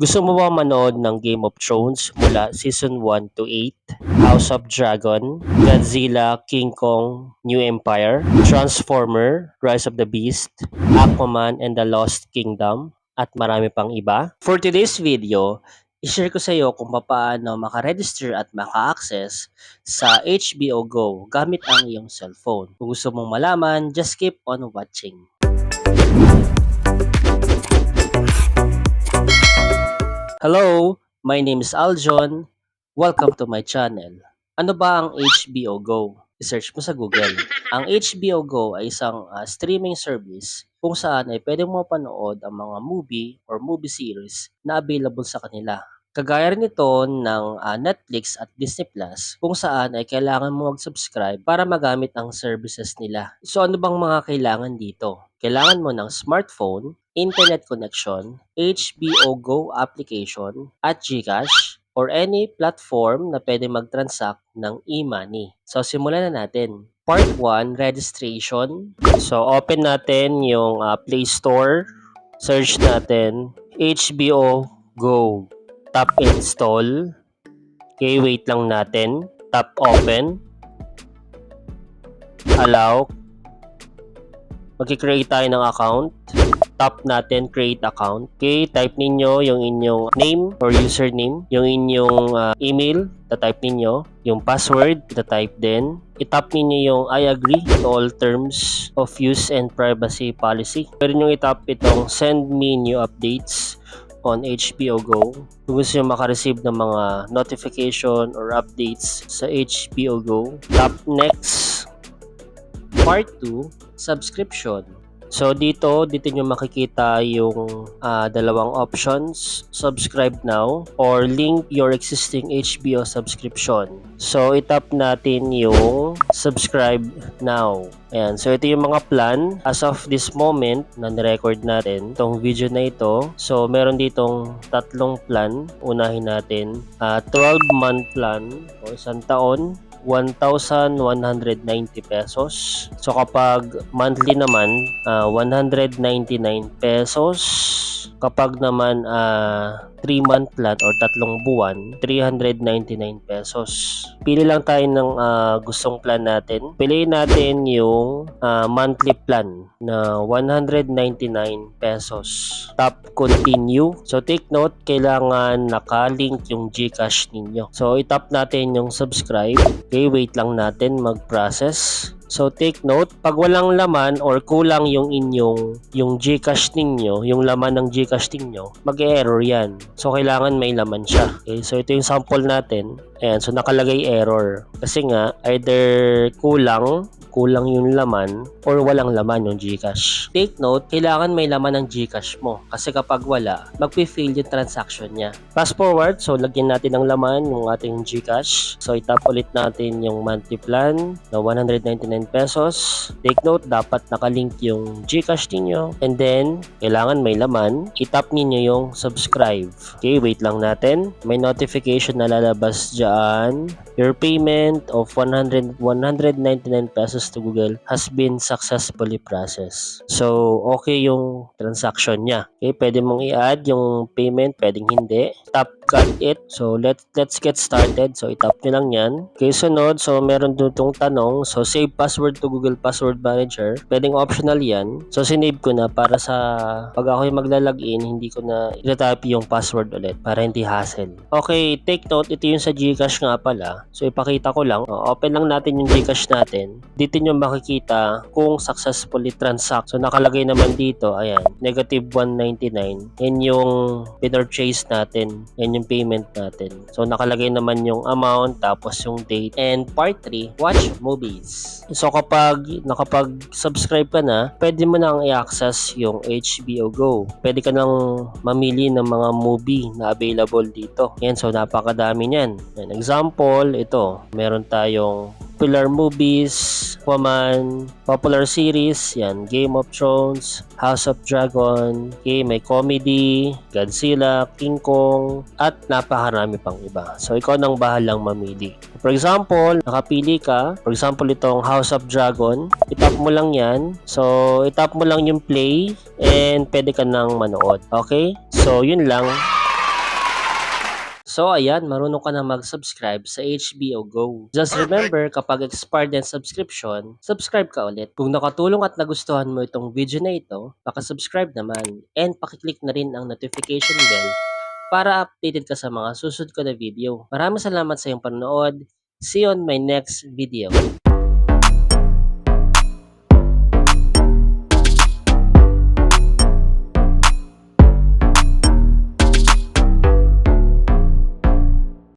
Gusto mo ba manood ng Game of Thrones mula Season 1 to 8, House of Dragon, Godzilla, King Kong, New Empire, Transformer, Rise of the Beast, Aquaman and the Lost Kingdom, at marami pang iba? For today's video, i-share ko sa iyo kung paano makaregister at maka-access sa HBO Go gamit ang iyong cellphone. Kung gusto mong malaman, just keep on watching. Hello, my name is Aljon. Welcome to my channel. Ano ba ang HBO Go? I-search mo sa Google. Ang HBO Go ay isang streaming service kung saan ay pwede mo mapanood ang mga movie or movie series na available sa kanila. Kagaya rin ito ng Netflix at Disney Plus kung saan ay kailangan mo mag-subscribe para magamit ang services nila. So ano bang mga kailangan dito? Kailangan mo ng smartphone, internet connection, HBO Go application, at GCash or any platform na pwede mag-transact ng e-money. So simulan na natin. Part 1, registration. So open natin yung Play Store. Search natin HBO Go. Tap install. Okay, wait lang natin. Tap open. Allow. Mag-create tayo ng account. Tap natin create account. Okay, type ninyo yung inyong name or username, yung inyong email, type ninyo, yung password, type din. I-tap ninyo yung I agree to all terms of use and privacy policy. Pwede nyo i-tap itong send me new updates on HBO Go. Kung gusto nyo makareceive ng mga notification or updates sa HBO Go, tap next. Part 2, subscription. So dito nyo makikita yung dalawang options, subscribe now or link your existing HBO subscription. So itap natin yung subscribe now. Ayan, so ito yung mga plan as of this moment na nirecord natin itong video na ito. So meron ditong tatlong plan. Unahin natin 12-month plan o isang taon, 1,190 pesos. So kapag monthly naman, 199 pesos. Kapag naman 3-month plan or tatlong buwan, 399 pesos. Pili lang tayo ng gustong plan natin. Piliin natin yung monthly plan na 199 pesos. Tap continue. So take note, kailangan nakalink yung GCash ninyo. So itap natin yung subscribe. Okay, wait lang natin mag-process. So take note, pag walang laman or kulang yung GCash ninyo, yung laman ng GCash ninyo, mag-error yan. So kailangan may laman siya. Okay, so ito yung sample natin. Ayan, so nakalagay error. Kasi nga, either kulang yung laman or walang laman yung GCash. Take note, kailangan may laman ng GCash mo. Kasi kapag wala, magpi-fail yung transaction niya. Fast forward, so lagyan natin ng laman yung ating GCash. So itap ulit natin yung monthly plan na 199 pesos. Take note, dapat nakalink yung GCash ninyo. And then, kailangan may laman. Itap ninyo yung subscribe. Okay, wait lang natin. May notification na lalabas dyan. Your payment of 199 pesos to Google has been successfully processed. So, okay yung transaction niya. Okay, pwede mong i-add yung payment, pwedeng hindi. Tap got it. So, let's get started. So, itap nyo lang yan. Okay, sunod. So, meron dutong tanong. So, save password to Google Password Manager. Pwedeng optional yan. So, sinave ko na para sa pag ako yung maglalagin, hindi ko na i-type yung password ulit para hindi hassle. Okay, take note. Ito yung sa GCash nga pala. So, ipakita ko lang. Open lang natin yung GCash natin. Dito nyo makikita kung successfully transact. So, nakalagay naman dito, ayan, negative 199. Yan yung pinurchase natin. Yan yung payment natin. So, nakalagay naman yung amount, tapos yung date. And part 3, watch movies. So, kapag nakapag-subscribe ka na, pwede mo nang i-access yung HBO Go. Pwede ka nang mamili ng mga movie na available dito. Yan, so napakadami niyan. Yan, example, ito, meron tayong popular movies, Aquaman, popular series, yan, Game of Thrones, House of Dragon, okay, may comedy, Godzilla, King Kong, at napakarami pang iba. So, ikaw nang bahalang mamili. For example, nakapili ka, for example, itong House of Dragon, itap mo lang yan. So, itap mo lang yung play, and pwede ka nang manood. Okay? So, yun lang. So ayan, marunong ka na mag-subscribe sa HBO Go. Just remember, kapag expired ang subscription, subscribe ka ulit. Kung nakatulong at nagustuhan mo itong video na ito, subscribe naman and pakiclick na rin ang notification bell para updated ka sa mga susunod ko na video. Maraming salamat sa iyong panonood. See you on my next video.